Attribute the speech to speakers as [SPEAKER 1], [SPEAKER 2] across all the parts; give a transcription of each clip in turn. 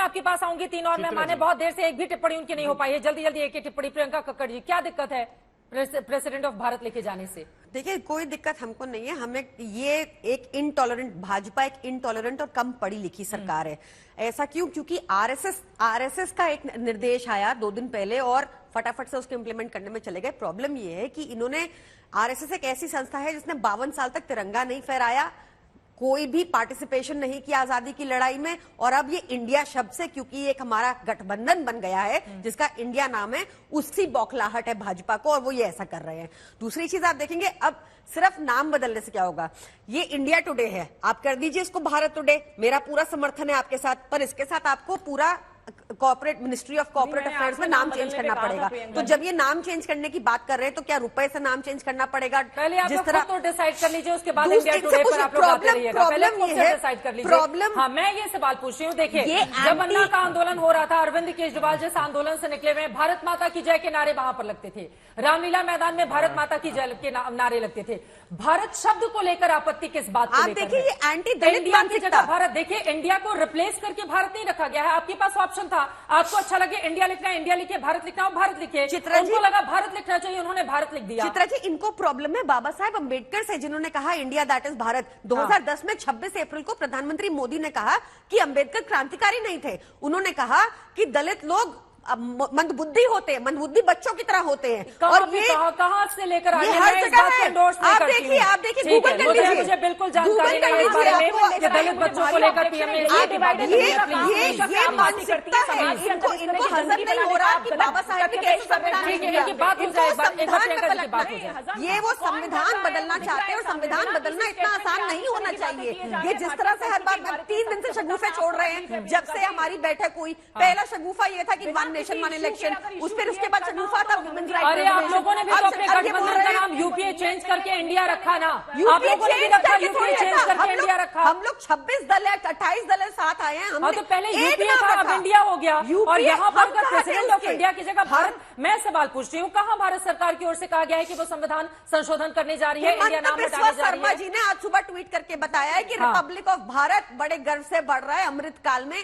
[SPEAKER 1] आपके पास आऊंगी। तीन और मेहमान हैं, बहुत देर से एक भी टिप्पणी उनकी नहीं हो पाई है। जल्दी जल्दी एक ही टिप्पणी। प्रियंका कक्कड़ जी, क्या दिक्कत है प्रेसिडेंट ऑफ भारत लेके जाने से?
[SPEAKER 2] देखिए, कोई दिक्कत हमको नहीं है। हमें ये एक इनटॉलरेंट, भाजपा एक इनटॉलरेंट और कम पढ़ी लिखी सरकार है। ऐसा क्यों? क्योंकि आरएसएस का एक निर्देश आया 2 दिन पहले और फटाफट से उसको इंप्लीमेंट करने में चले गए। प्रॉब्लम ये है कि इन्होंने, आरएसएस एक ऐसी संस्था है जिसने 52 साल तक तिरंगा नहीं फहराया, कोई भी पार्टिसिपेशन नहीं किया आजादी की लड़ाई में। और अब ये इंडिया शब्द से, क्योंकि एक हमारा गठबंधन बन गया है जिसका इंडिया नाम है, उसकी बौखलाहट है भाजपा को और वो ये ऐसा कर रहे हैं। दूसरी चीज आप देखेंगे, अब सिर्फ नाम बदलने से क्या होगा? ये इंडिया टुडे है, आप कर दीजिए इसको भारत टुडे, मेरा पूरा समर्थन है आपके साथ, पर इसके साथ आपको पूरा corporate, ministry of corporate affairs में नाम चेंज करना पड़ेगा। तो जब ये नाम चेंज करने की बात कर रहे हैं तो क्या रुपए से नाम चेंज करना पड़ेगा?
[SPEAKER 1] पहले आप जिस तरह तो डिसाइड कर लीजिए, उसके बाद इंडिया टुडे पर आप लोग आते रहिएगा। पहले खुद से डिसाइड कर लीजिए। प्रॉब्लम, हाँ, मैं ये सवाल पूछ रही हूँ। देखिए, जब अन्ना का आंदोलन हो रहा था, अरविंद केजरीवाल जिस आंदोलन से निकले हुए, भारत माता की जय के नारे वहां पर लगते थे। रामलीला मैदान में भारत माता की जय के नारे लगते थे। भारत शब्द को लेकर आपत्ति किस बात को लेकर?
[SPEAKER 2] देखिए, ये एंटी दलित मानसिकता।
[SPEAKER 1] भारत, देखिए, इंडिया को रिप्लेस करके भारत नहीं रखा गया है। आपके पास ऑप्शन था, आपको अच्छा लगे इंडिया लिखना है इंडिया लिखिए, भारत लिखना हो भारत लिखिए। उनको लगा भारत लिखना चाहिए, उन्होंने भारत लिख दिया।
[SPEAKER 2] चित्रा जी, इनको प्रॉब्लम है बाबा साहेब अम्बेडकर से, जिन्होंने कहा इंडिया दैट इज भारत। 2010 में 26 अप्रैल को प्रधानमंत्री मोदी ने कहा कि अम्बेडकर क्रांतिकारी नहीं थे। उन्होंने कहा कि दलित लोग मंदबुद्धि होते हैं, मंदबुद्धि बच्चों की तरह होते हैं। और ये
[SPEAKER 1] कहाँ से लेकर आए हैं?
[SPEAKER 2] हर जगह है। आप देखिए गूगल कर लीजिए।
[SPEAKER 1] मुझे बिल्कुल जानकारी नहीं है इस बारे में कि दलित बच्चों को लेकर पीएम ने
[SPEAKER 2] ये मानसिकता है, इनको हजम नहीं हो रहा कि बाबा साहेब ने कैसे संविधान, ये वो संविधान बदलना चाहते हैं और संविधान बदलना इतना आसान नहीं होना चाहिए। ये जिस तरह से हर बार 3 दिन से शगुफे छोड़ रहे हैं, जब से हमारी बैठक हुई, पहला शगुफा ये था कि वन नेशन वन इलेक्शन, उसके बाद शगुफा था वुमेन्स राइट।
[SPEAKER 1] अरे आप लोगों ने भी तो अपने गठबंधन का नाम यूपीए चेंज करके इंडिया रखा ना। आप लोगों ने भी रखा यूपीए चेंज करके इंडिया रखा।
[SPEAKER 2] हम लोग 26 दल है, 28 दल है, साथ आए हैं।
[SPEAKER 1] हाँ, तो पहले यूपीए था, अब इंडिया हो गया। और यहाँ पर प्रेसिडेंट ऑफ इंडिया की जगह भारत। मैं सवाल पूछ रही हूँ, कहाँ भारत सरकार की ओर से कहा गया है कि वो संविधान संशोधन करने जा रही है, इंडिया नाम हटाने जा रही है?
[SPEAKER 2] शर्मा जी ने आज सुबह ट्वीट करके बताया है कि रिपब्लिक ऑफ भारत बड़े गर्व से बढ़ रहा है अमृत काल में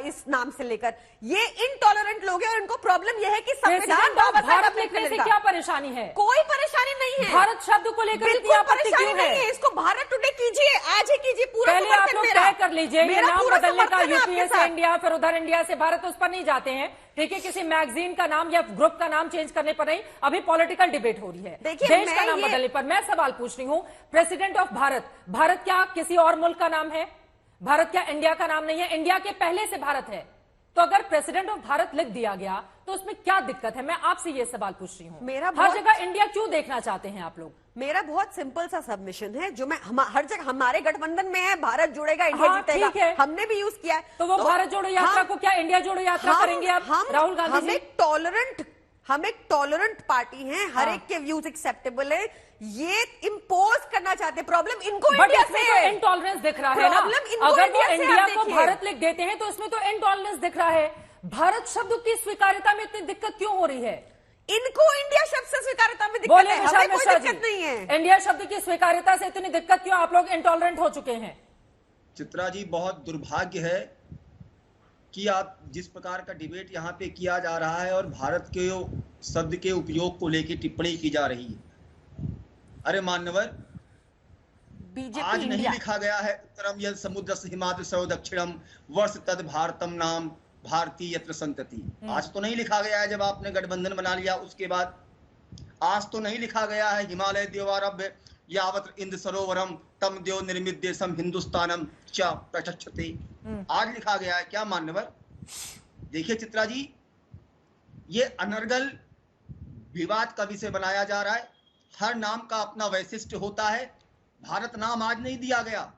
[SPEAKER 2] इस नाम से लेकर। ये इनटॉलरेंट लोग हैं और इनको प्रॉब्लम यह है कि संविधान
[SPEAKER 1] भारत लिखने से क्या परेशानी है?
[SPEAKER 2] कोई परेशानी नहीं है।
[SPEAKER 1] भारत शब्द को लेकर इतनी आपत्ति क्यों है?
[SPEAKER 2] इसको भारत टुडे कीजिए, आज ही कीजिए। पूरा
[SPEAKER 1] पहले आप लोग तय कर लीजिए ये नाम बदलने का, यूपीए से इंडिया, फिर उधर इंडिया से भारत, उस पर नहीं जाते हैं। ठीक है, किसी मैगजीन का नाम या ग्रुप का नाम चेंज करने पर नहीं, अभी पॉलिटिकल डिबेट हो रही है देश का नाम बदलने पर। मैं सवाल पूछ रही हूँ, प्रेसिडेंट ऑफ भारत, भारत क्या किसी और मुल्क का नाम है? भारत क्या इंडिया का नाम नहीं है? इंडिया के पहले से भारत है। तो अगर प्रेसिडेंट ऑफ भारत लिख दिया गया तो उसमें क्या दिक्कत है? मैं आपसे ये सवाल पूछ रही हूँ। हर जगह इंडिया क्यों देखना चाहते हैं आप लोग?
[SPEAKER 2] मेरा बहुत सिंपल सा सबमिशन है, जो मैं हर जगह हमारे गठबंधन में है, भारत जुड़ेगा इंडिया जीतेगा, हमने भी यूज किया है।
[SPEAKER 1] तो वो भारत जोड़ो यात्रा को क्या इंडिया जोड़ो यात्रा करेंगे आप? राहुल गांधी जी,
[SPEAKER 2] हम एक टॉलरेंट पार्टी हैं, हर एक के व्यूज एक्सेप्टेबल है। ये इम्पोज करना चाहते हैं। प्रॉब्लम इनको इंडिया से है।
[SPEAKER 1] इनटॉलरेंस दिख रहा है ना। अगर वो इंडिया को भारत लिख देते हैं तो इसमें तो इनटॉलरेंस दिख रहा है। भारत शब्द की स्वीकार्यता में इतनी दिक्कत क्यों हो रही है?
[SPEAKER 2] इनको इंडिया शब्द से स्वीकार्यता में दिक्कत है, हमें कोई दिक्कत नहीं है।
[SPEAKER 1] इंडिया शब्द की स्वीकार्यता से इतनी दिक्कत क्यों? आप लोग इंटॉलरेंट हो चुके हैं।
[SPEAKER 3] चित्रा जी, बहुत दुर्भाग्य है कि आप जिस प्रकार का डिबेट यहाँ पे किया जा रहा है और भारत के शब्द के उपयोग को लेकर टिप्पणी की जा रही है। अरे मान्यवर, आज नहीं लिखा गया है उत्तरम यद समुद्र हिमाद्र सौ दक्षिणम वर्ष तद भारतम नाम भारतीय यत्र संतति। आज तो नहीं लिखा गया है जब आपने गठबंधन बना लिया उसके बाद। आज तो नहीं लिखा गया है हिमालय देवारभ्य यावत इंद्र सरोवरम तम देव निर्मित देशम हिंदुस्तानम च प्रचक्षते। आज लिखा गया है क्या मान्यवर? देखिए चित्रा जी, ये अनर्गल विवाद का विषय बनाया जा रहा है। हर नाम का अपना वैशिष्ट होता है। भारत नाम आज नहीं दिया गया।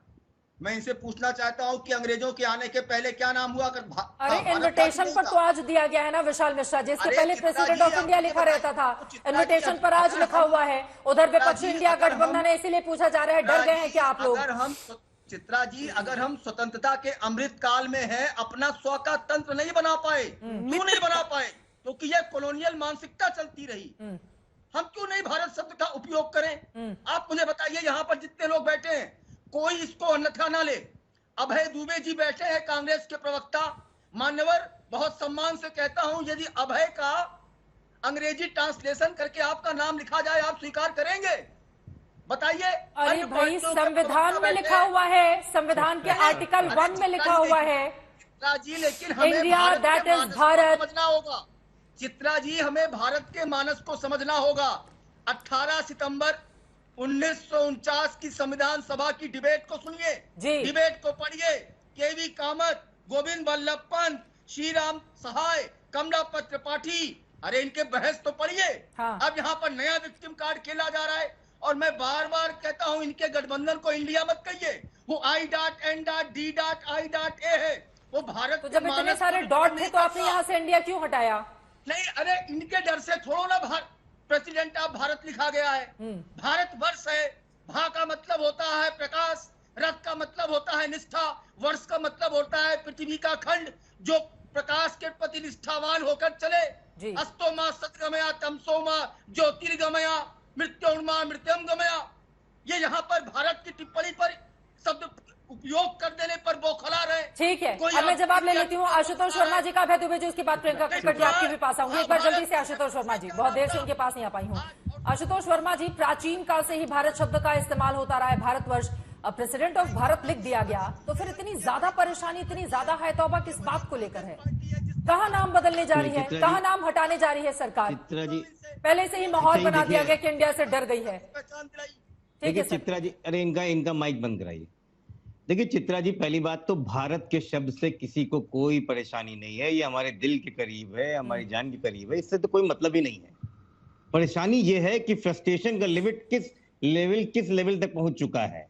[SPEAKER 3] मैं इनसे पूछना चाहता हूं कि अंग्रेजों के आने के पहले क्या नाम हुआ?
[SPEAKER 1] अरे इन्विटेशन पर तो आज दिया गया है ना विशाल मिश्रा जी। इसके पहले प्रेसिडेंट ऑफ इंडिया लिखा रहता था, इन्विटेशन पर आज लिखा हुआ है। उधर विपक्षी इंडिया गठबंधन है, इसीलिए पूछा जा रहा है डर गए हैं क्या आप लोग?
[SPEAKER 3] अगर हम चित्रा जी, अगर हम स्वतंत्रता के अमृत काल में है, अपना स्व का तंत्र नहीं बना पाए। क्यों नहीं बना पाए? क्योंकि यह कॉलोनियल मानसिकता चलती रही। हम क्यों नहीं भारत शब्द का उपयोग करें? आप मुझे बताइए, यहाँ पर जितने लोग बैठे हैं कोई इसको अन्यथा ना ले। अभय दुबे जी बैठे हैं, कांग्रेस के प्रवक्ता, मान्यवर बहुत सम्मान से कहता हूं, यदि अभय का अंग्रेजी ट्रांसलेशन करके आपका नाम लिखा जाए, आप स्वीकार करेंगे? बताइए।
[SPEAKER 1] अरे भाई, संविधान में लिखा हुआ है, संविधान के आर्टिकल 1 में लिखा हुआ है
[SPEAKER 3] जी, लेकिन हमें
[SPEAKER 1] इंडिया दैट इज भारत
[SPEAKER 3] समझना होगा। चित्रा जी, हमें भारत के मानस को समझना होगा। 18 सितंबर 1949 की संविधान सभा की डिबेट को सुनिए, डिबेट को पढ़िए। केवी कामत, गोविंद वल्लभ पंत, श्री राम सहाय, कमलापत त्रिपाठी, अरे इनके बहस तो पढ़िए।
[SPEAKER 1] हाँ।
[SPEAKER 3] अब यहाँ पर नया विक्टिम कार्ड खेला जा रहा है, और मैं बार बार कहता हूँ इनके गठबंधन को इंडिया मत कहिए। वो I.N.D.I.A है, वो भारत।
[SPEAKER 1] तो जब इतने सारे डॉट थे तो आपने यहाँ से इंडिया क्यों हटाया?
[SPEAKER 3] नहीं, अरे इनके डर से थोड़ा ना प्रेसिडेंट ऑफ भारत लिखा गया है। भारत वर्ष है। भा का मतलब होता है प्रकाश, रथ का मतलब होता है निष्ठा, वर्ष का मतलब होता है पृथ्वी का खंड जो प्रकाश के प्रति निष्ठावान होकर चले। अस्तोमा सतगमया, तमसोमा ज्योतिर्गमया, मृत्योर्मा मृत्युम गमया। ये यहाँ पर भारत की टिप्पणी पर शब्द उपयोग कर देने पर बौखला रहे।
[SPEAKER 1] ठीक है, अब मैं जवाब ले लेती हूँ आशुतोष वर्मा जी का। अभय दुबे जी, उसके बाद प्रियंका कक्कड़ जी आपके भी पास आऊंगी। एक बार जल्दी से आशुतोष वर्मा जी, बहुत देर से उनके पास नहीं आ पाई हूँ। आशुतोष वर्मा जी, प्राचीन काल से ही भारत शब्द का इस्तेमाल होता रहा है, भारतवर्ष। अब प्रेसिडेंट ऑफ भारत लिख दिया गया, तो फिर इतनी ज्यादा परेशानी, इतनी ज्यादा है तौबा किस बात को लेकर है? कहाँ नाम बदलने जा रही है, कहाँ नाम हटाने जा रही है सरकार? पहले से ही माहौल बना दिया गया कि इंडिया से डर गई है।
[SPEAKER 4] देखिए चित्रा जी, अरे इनका माइक बंद कराइए। देखिए चित्रा जी, पहली बात तो भारत के शब्द से किसी को कोई परेशानी नहीं है। ये हमारे दिल के करीब है, हमारी जान के करीब है, इससे तो कोई मतलब ही नहीं है। परेशानी ये है कि फ्रस्ट्रेशन का लिमिट किस लेवल तक पहुंच चुका है।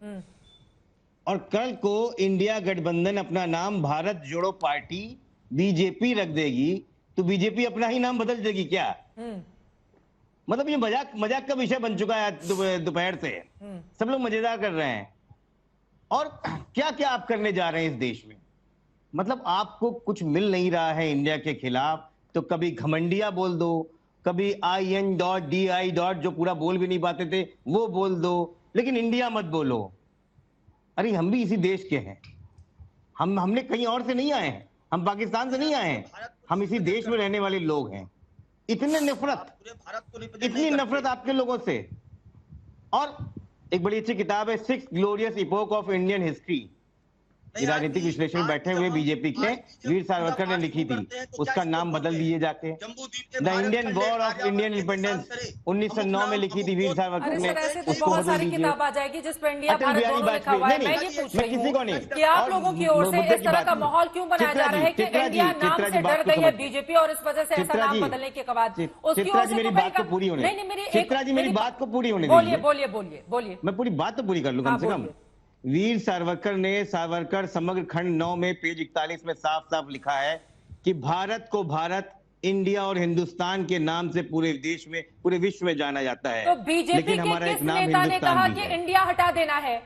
[SPEAKER 4] और कल को इंडिया गठबंधन अपना नाम भारत जोड़ो पार्टी बीजेपी रख देगी, तो बीजेपी अपना ही नाम बदल देगी क्या? मतलब ये मजाक का विषय बन चुका है दोपहर से। सब लोग मजेदार कर रहे हैं। और क्या क्या आप करने जा रहे हैं इस देश में? मतलब आपको कुछ मिल नहीं रहा है इंडिया के खिलाफ, तो कभी घमंडिया बोल दो, कभी IN.DI. जो पूरा बोल भी नहीं पाते थे वो बोल दो, लेकिन इंडिया मत बोलो। अरे हम भी इसी देश के हैं, हमने कहीं और से नहीं आए हैं, हम पाकिस्तान से नहीं आए हैं, हम इसी देश में रहने वाले लोग हैं। इतनी नफरत आपके लोगों से। और एक बड़ी अच्छी किताब है, 6 glorious epoch of Indian history, राजनीतिक विश्लेषण बैठे हुए बीजेपी के वीर सावरकर ने लिखी थी। उसका नाम बदल दिए जाके the Indian war of Indian independence 1909 में लिखी थी वीर सावरकर ने, उसको बदल दीजिए।
[SPEAKER 1] किताब आ जाएगी जिस पर इंडिया भारत दोनों लिखा हुआ है। मैं ये पूछ रही हूं
[SPEAKER 4] किसी को नहीं
[SPEAKER 1] कि आप लोगों की ओर से इस तरह का माहौल क्यों बनाया जा रहा है कि इंडिया नाम से डर गई है बीजेपी, और इस वजह से ऐसा नाम बदलने के बाद उसकी ओर से
[SPEAKER 4] मेरी बात को पूरी होने, चित्रा जी मेरी बात को पूरी होने
[SPEAKER 1] दीजिए। बोलिए,
[SPEAKER 4] मैं पूरी बात तो पूरी कर लूं कम से कम। वीर सावरकर समग्र खंड 9 में पेज 41 में साफ साफ लिखा है कि भारत को भारत, इंडिया और हिंदुस्तान के नाम से पूरे देश में, पूरे विश्व में जाना जाता है।
[SPEAKER 1] तो बीजेपी के किस नेता ने कहा कि इंडिया हटा देना है?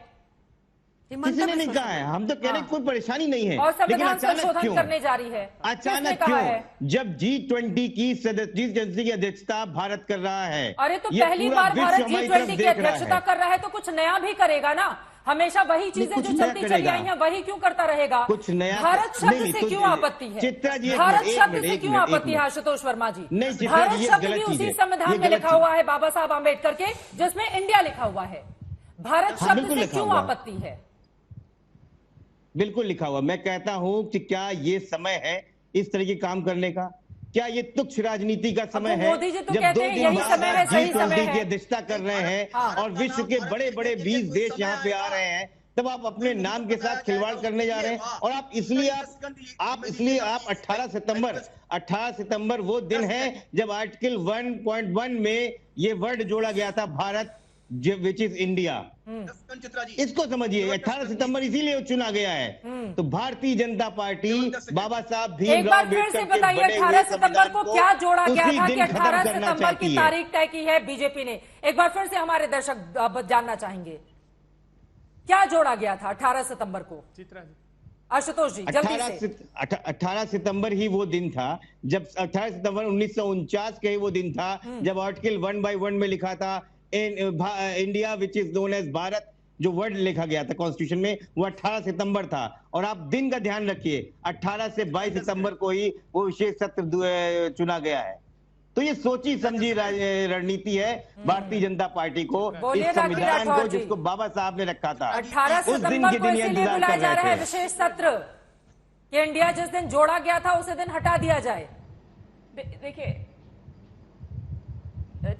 [SPEAKER 4] किसी ने नहीं कहा है, हम तो कह रहे कोई परेशानी नहीं है।
[SPEAKER 1] और संविधान संशोधन करने जा रही है,
[SPEAKER 4] अचानक क्यों? जब G20 की अध्यक्षता भारत कर रहा है।
[SPEAKER 1] अरे तो पहली बार भारत G20 की अध्यक्षता कर रहा है तो कुछ नया भी करेगा ना। हमेशा वही चीजें जो चलती चली आई हैं वही क्यों करता रहेगा?
[SPEAKER 4] कुछ नया
[SPEAKER 1] भारत शब्द से क्यों आपत्ति है? भारत शब्द से क्यों आपत्ति है आशुतोष वर्मा जी? भारत शब्द भी उसी संविधान में लिखा हुआ है बाबा साहब आम्बेडकर के, जिसमें इंडिया लिखा हुआ है। भारत शब्द से क्यों आपत्ति है?
[SPEAKER 4] बिल्कुल लिखा हुआ। मैं कहता हूं कि क्या ये समय है इस तरह के काम करने का? क्या ये तुच्छ राजनीति का समय है? जब 2 दिन बाद G20 की अध्यक्षता कर रहे हैं और विश्व के बड़े बड़े 20 देश यहाँ पे आ रहे हैं, तब आप अपने नाम के साथ खिलवाड़ करने जा रहे हैं। और आप इसलिए 18 सितंबर वो दिन है जब आर्टिकल 1.1 में ये वर्ड जोड़ा गया था, भारत विच इज इंडिया। इसको समझिए, 18 सितंबर इसीलिए चुना गया है। तो भारतीय जनता पार्टी बाबा साहब भीमराव अम्बेडकर के बने हुए
[SPEAKER 1] 18 सितंबर को क्या जोड़ा गया था कि 18 सितंबर की तारीख तय की है बीजेपी ने? एक बार फिर से हमारे दर्शक जानना चाहेंगे क्या जोड़ा गया था 18 सितंबर को? आशुतोष जी जल्दी से।
[SPEAKER 4] 18 सितंबर ही वो दिन था जब 18 सितंबर 1949 का ही वो दिन था जब आर्टिकल 1/1 में लिखा था India which is known as Bharat जो वर्ड लिखा गया था कॉन्स्टिट्यूशन में वो 18 सितंबर था। और आप दिन का ध्यान रखिए, 18 से 22 सितंबर को ही वो विशेष सत्र चुना गया है। तो ये सोची समझी रणनीति है भारतीय जनता पार्टी को, इस संविधान को जिसको बाबा साहब ने रखा था
[SPEAKER 1] 18 सितंबर को इसीलिए बुलाया जा रहा है विशेष सत्र कि इंडिया जिस दिन जोड़ा गया था उसे दिन हटा दिया जाए।
[SPEAKER 5] देखिए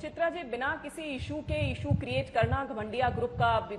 [SPEAKER 5] चित्रा जी, बिना किसी इशू क्रिएट करना घमंडिया ग्रुप का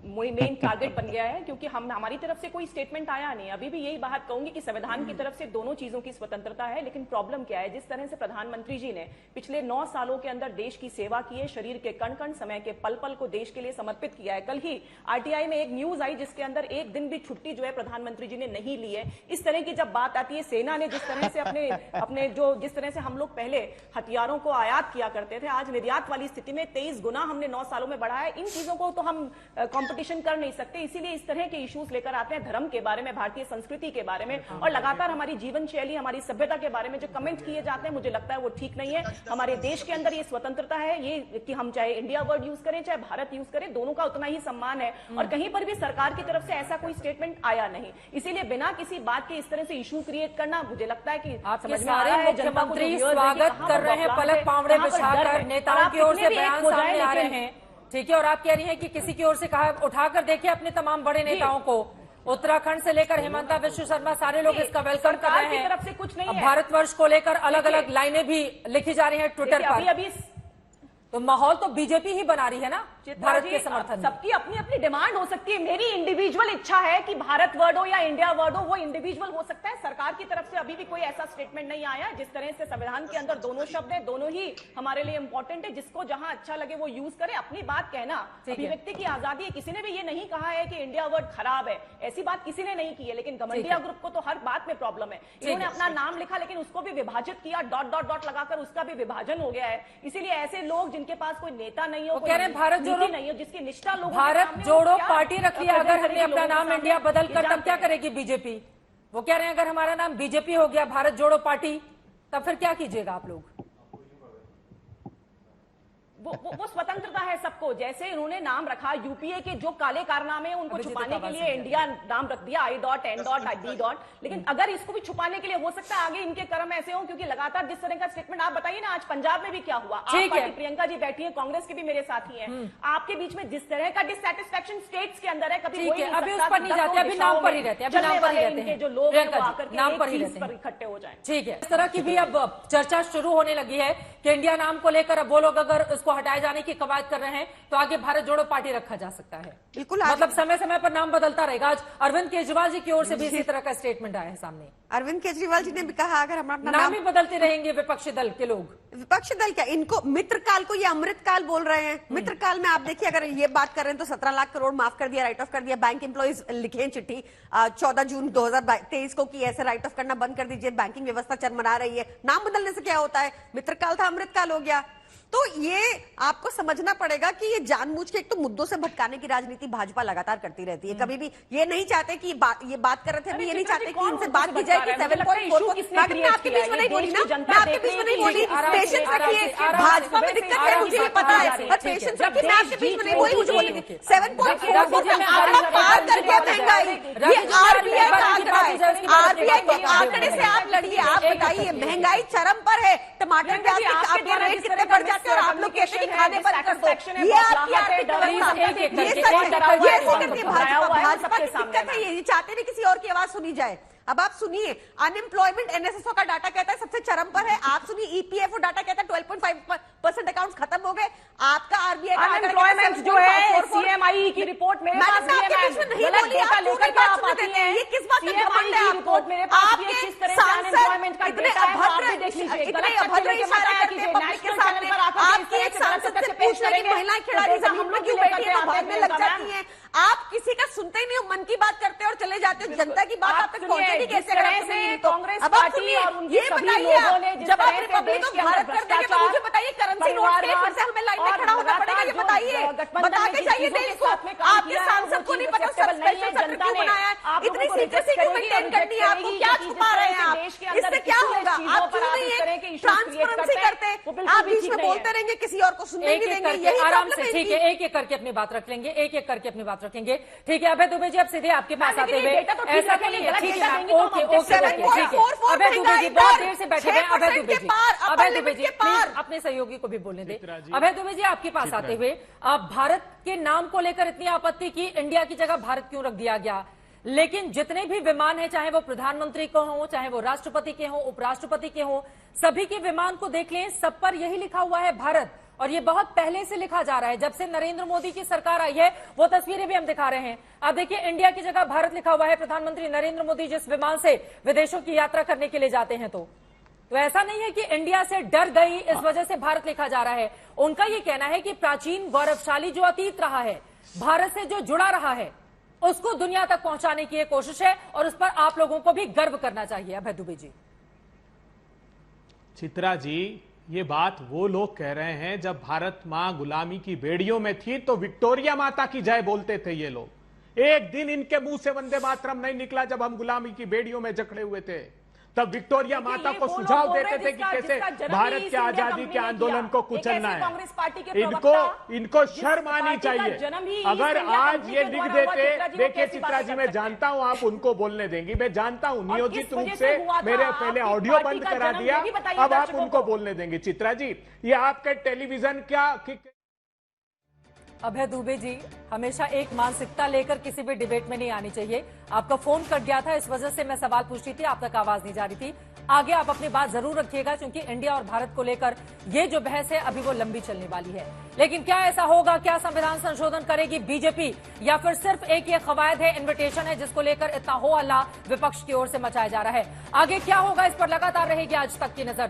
[SPEAKER 5] मेन टारगेट बन गया है, क्योंकि हमारी तरफ से कोई स्टेटमेंट आया नहीं। अभी भी यही बात कहूंगी कि संविधान की तरफ से दोनों चीजों की स्वतंत्रता है, लेकिन प्रॉब्लम क्या है, जिस तरह से प्रधानमंत्री जी ने पिछले 9 सालों के अंदर देश की सेवा की है, शरीर के कण कण समय के पल पल को देश के लिए समर्पित किया है। कल ही आरटीआई में एक न्यूज आई जिसके अंदर एक दिन भी छुट्टी जो है प्रधानमंत्री जी ने नहीं ली है। इस तरह की जब बात आती है, सेना ने जिस तरह से अपने जिस तरह से हम लोग पहले हथियारों को आयात किया करते थे, आज निर्यात वाली स्थिति में 23 गुना हमने 9 सालों में बढ़ाया। इन चीजों को तो हम कंपटीशन कर नहीं सकते, इसीलिए इस तरह के इश्यूज लेकर आते हैं, धर्म के बारे में, भारतीय संस्कृति के बारे में, और लगातार हमारी जीवन शैली, हमारी सभ्यता के बारे में जो कमेंट किए जाते हैं, मुझे लगता है वो ठीक नहीं है। हमारे देश के अंदर ये स्वतंत्रता है, ये कि हम चाहे इंडिया वर्ड यूज करें चाहे भारत यूज करें, दोनों का उतना ही सम्मान है, और कहीं पर भी सरकार की तरफ से ऐसा कोई स्टेटमेंट आया नहीं। इसीलिए बिना किसी बात के इस तरह से इशू क्रिएट करना, मुझे लगता है कि
[SPEAKER 1] समझ में आ रहा है। मुख्यमंत्री स्वागत कर रहे हैं, पलक पावड़े बिछाकर, नेताओं की ओर से बयान सामने आ रहे हैं, ठीक है, और आप कह रही हैं कि किसी की ओर से कहा उठाकर देखिए अपने तमाम बड़े नेताओं को, उत्तराखंड से लेकर हिमंता विश्व शर्मा, सारे लोग इसका वेलकम कर रहे हैं।
[SPEAKER 5] तरफ से कुछ नहीं है।
[SPEAKER 1] भारतवर्ष को लेकर अलग अलग लाइनें भी लिखी जा रही हैं ट्विटर पर।
[SPEAKER 5] अभी
[SPEAKER 1] तो माहौल तो बीजेपी ही बना रही है ना भारत के समर्थन।
[SPEAKER 5] सबकी अपनी अपनी डिमांड हो सकती है। मेरी इंडिविजुअल इच्छा है कि भारत वर्ड हो या इंडिया वर्ड हो, वो इंडिविजुअल हो सकता है। सरकार की तरफ से अभी भी कोई ऐसा स्टेटमेंट नहीं आया। जिस तरह से संविधान के अंदर दोनों शब्द है, दोनों ही हमारे लिए इंपॉर्टेंट है, जिसको जहां अच्छा लगे वो यूज करे। अपनी बात कहना अभिव्यक्ति की आजादी है। किसी ने भी ये नहीं कहा है कि इंडिया वर्ड खराब है, ऐसी बात किसी ने नहीं की है, लेकिन घमंडिया ग्रुप को तो हर बात में प्रॉब्लम है। इन्होंने अपना नाम लिखा लेकिन उसको भी विभाजित किया, डॉट डॉट डॉट लगाकर उसका भी विभाजन हो गया है। इसीलिए ऐसे लोग जिनके पास कोई नेता नहीं हो,
[SPEAKER 1] कह रहे हैं भारत जोड़ो
[SPEAKER 5] नहीं हो, जिसकी निष्ठा लोगों
[SPEAKER 1] भारत जोड़ो पार्टी रख लिया, अगर हमने अपना नाम इंडिया बदल कर, तब क्या करेगी बीजेपी? वो कह रहे हैं अगर हमारा नाम बीजेपी हो गया, भारत जोड़ो पार्टी, तब फिर क्या कीजिएगा आप लोग?
[SPEAKER 5] वो स्वतंत्रता है सबको। जैसे इन्होंने नाम रखा यूपीए के जो काले कारनामे उनको छुपाने के लिए इंडिया नाम रख दिया, I.N.D. लेकिन अगर इसको भी छुपाने के लिए हो सकता है आगे इनके कर्म ऐसे हों, क्योंकि लगातार जिस तरह का स्टेटमेंट आप बताइए ना, आज पंजाब में भी क्या हुआ। आप पार्टी प्रियंका जी बैठी है, कांग्रेस के भी मेरे साथी हैं, आपके बीच में जिस तरह का डिससैटिस्फैक्शन स्टेट्स के अंदर है, कभी
[SPEAKER 1] अभी उस पर नहीं जाते, अभी नाम पर ही रहते हैं, नाम पर ही रहते हैं,
[SPEAKER 5] जो लोग आकर
[SPEAKER 1] नाम पर ही
[SPEAKER 5] इकट्ठे हो जाए।
[SPEAKER 1] ठीक है, इस तरह की भी अब चर्चा शुरू होने लगी है कि इंडिया नाम को लेकर अब वो लोग अगर उसको हटाए जाने की कवायद कर रहे हैं तो आगे भारत जोड़ो पार्टी रखा जा सकता है।
[SPEAKER 2] बिल्कुल,
[SPEAKER 1] मतलब समय समय पर नाम बदलता रहेगा। आज अरविंद केजरीवाल जी की ओर से भी इसी तरह का स्टेटमेंट आया है सामने।
[SPEAKER 2] अरविंद केजरीवाल जी ने भी कहा अगर हम अपना
[SPEAKER 1] नाम ही बदलते रहेंगे विपक्षी दल के लोग।
[SPEAKER 2] विपक्षी दल क्या, इनको मित्रकाल को ये अमृतकाल बोल रहे हैं। मित्रकाल में आप देखिए, अगर ये बात कर रहे हैं तो 17 लाख करोड़ माफ कर दिया, राइट ऑफ कर दिया। बैंक एम्प्लॉइज लिखे चिट्ठी 14 जून 2023 को कि ऐसे राइट ऑफ करना बंद कर दीजिए, बैंकिंग व्यवस्था चरमरा रही है। नाम बदलने से क्या होता है? मित्रकाल था अमृतकाल हो गया। तो ये आपको समझना पड़ेगा कि ये जानबूझ के एक तो मुद्दों से भटकाने की राजनीति भाजपा लगातार करती रहती है। कभी भी ये नहीं चाहते कि ये बात कर रहे थे, अभी ये नहीं चाहते कि इनसे बात की जाए कि 7.4 मैं आपके बीच में नहीं बोली ना, मैं आपके बीच में नहीं बोली। पेशेंस रखिए, भाजपा में दिक्कत है मुझे ये पता है, पर पेशेंस रखिए, मैं आपके बीच में नहीं बोली। मुझे बोली 7.4 में आंकड़ा पार कर गया महंगाई। ये आरबीआई का आंकड़ा है, आरबीआई के आंकड़े से आप लड़िए। आप बताइए, महंगाई चरम पर है, टमाटर प्याज के रेट कितने बढ़ जाते और आप लोग कहते हैं कि खाने पर कर दो। ये आपकी आर्थिक व्यवस्था, ये करती है भाजपा की दिक्कत है। ये चाहते नहीं किसी और की आवाज सुनी जाए। अब आप सुनिए, अनएम्प्लॉयमेंट एनएसएसओ का डाटा कहता है सबसे चरम पर है। आप सुनिए, ईपीएफओ डाटा कहता है 12.5% अकाउंट्स खत्म हो गए। आपका आरबीआई का
[SPEAKER 5] अनएम्प्लॉयमेंट जो है, सीएमआई की रिपोर्ट मेरे पास है, डेटा लेकर के आप आती हैं।
[SPEAKER 2] ये किस बात का घमंड है आपको? आपके सांसद इतने अभद्र इशारा करते हैं पब्लिक के सामने। आपकी एक सांसद से पूछने की महिलाएं खिलाड़ी जमीन में क्यों बैठी है तो भागने लग जाती हैं। आप किसी का सुनते ही नहीं हो, मन की बात करते और चले जाते हो, जनता की बात आप तक पहुंचेगी कैसे? अगर आप सुनेंगे तो
[SPEAKER 5] कांग्रेस
[SPEAKER 2] अब आप
[SPEAKER 5] पार्टी
[SPEAKER 2] सुनिए,
[SPEAKER 5] और उनके
[SPEAKER 2] ये
[SPEAKER 5] सभी
[SPEAKER 2] बताइए
[SPEAKER 5] लोगों ने जिस
[SPEAKER 2] जब आप
[SPEAKER 5] तरह से
[SPEAKER 2] रिपब्लिक
[SPEAKER 5] देश
[SPEAKER 2] को
[SPEAKER 5] के अंदर
[SPEAKER 2] भारत कर देंगे तो मुझे बताइए करेंसी नोट के फिर से हमें लाइन में खड़ा होना पड़ेगा, ये बताइए, बता के जाइए देश को। आपके सांसद को नहीं पता स्पेशल सेक्टर क्यों बनाया है, इतनी सीक्रेसी क्यों मेंटेन करनी है, आपको क्या छुपा रहे हैं आप, इससे क्या होगा? आप क्यों नहीं है ट्रांसपेरेंसी करते, आप बीच में बोलते रहेंगे, किसी और को सुनने नहीं देंगे, यही
[SPEAKER 1] आराम
[SPEAKER 2] प्रॉब्लम
[SPEAKER 1] से,
[SPEAKER 2] है
[SPEAKER 1] ठीक
[SPEAKER 2] इनकी।
[SPEAKER 1] है, एक एक करके अपनी बात रख लेंगे, एक एक करके अपनी बात रखेंगे, ठीक है। अभय दुबे जी, अब सीधे आपके पास आते हुए, ऐसा तो नहीं है, ठीक है, ओके ओके, ठीक है। अभय दुबे जी बहुत देर से बैठे हुए, अभय दुबे जी, अभय दुबे जी प्लीज अपने सहयोगी को भी बोलने दें। अभय दुबे जी, आपके पास आते हुए, भारत के नाम को लेकर इतनी आपत्ति की, इंडिया की जगह भारत क्यों रख दिया गया? लेकिन जितने भी विमान हैं, चाहे वो प्रधानमंत्री के हों, चाहे वो राष्ट्रपति के हों, उपराष्ट्रपति के हों, सभी के विमान को देख लें, सब पर यही लिखा हुआ है भारत। और ये बहुत पहले से लिखा जा रहा है, जब से नरेंद्र मोदी की सरकार आई है, वो तस्वीरें भी हम दिखा रहे हैं। अब देखिए, इंडिया की जगह भारत लिखा हुआ है। प्रधानमंत्री नरेंद्र मोदी जिस विमान से विदेशों की यात्रा करने के लिए जाते हैं, तो ऐसा नहीं है कि इंडिया से डर गई इस वजह से भारत लिखा जा रहा है। उनका ये कहना है कि प्राचीन गौरवशाली जो अतीत रहा है, भारत से जो जुड़ा रहा है, उसको दुनिया तक पहुंचाने की ये कोशिश है और उस पर आप लोगों को भी गर्व करना चाहिए। अभय दुबे जी।
[SPEAKER 6] चित्रा जी, ये बात वो लोग कह रहे हैं जब भारत मां गुलामी की बेड़ियों में थी तो विक्टोरिया माता की जय बोलते थे ये लोग। एक दिन इनके मुंह से वंदे मातरम नहीं निकला जब हम गुलामी की बेड़ियों में जकड़े हुए थे, तब विक्टोरिया माता को सुझाव देते थे कि कैसे भारत के आजादी के आंदोलन को कुचलना है। इनको शर्म आनी चाहिए। अगर आज ये लिख देते, देखिए चित्रा जी, मैं जानता हूं आप उनको बोलने देंगी, मैं जानता हूं, नियोजित रूप से मेरे पहले ऑडियो बंद करा दिया, अब आप उनको बोलने देंगे। चित्रा जी, ये आपके टेलीविजन क्या
[SPEAKER 1] अभय दुबे जी, हमेशा एक मानसिकता लेकर किसी भी डिबेट में नहीं आनी चाहिए। आपका फोन कट गया था, इस वजह से मैं सवाल पूछ रही थी, आप तक आवाज नहीं जा रही थी। आगे आप अपनी बात जरूर रखिएगा, क्योंकि इंडिया और भारत को लेकर ये जो बहस है अभी वो लंबी चलने वाली है। लेकिन क्या ऐसा होगा, क्या संविधान संशोधन करेगी बीजेपी, या फिर सिर्फ एक ये कवायद है, इन्विटेशन है, जिसको लेकर इतना हो हल्ला विपक्ष की ओर से मचाया जा रहा है? आगे क्या होगा, इस पर लगातार रहेगी आज तक की नजर।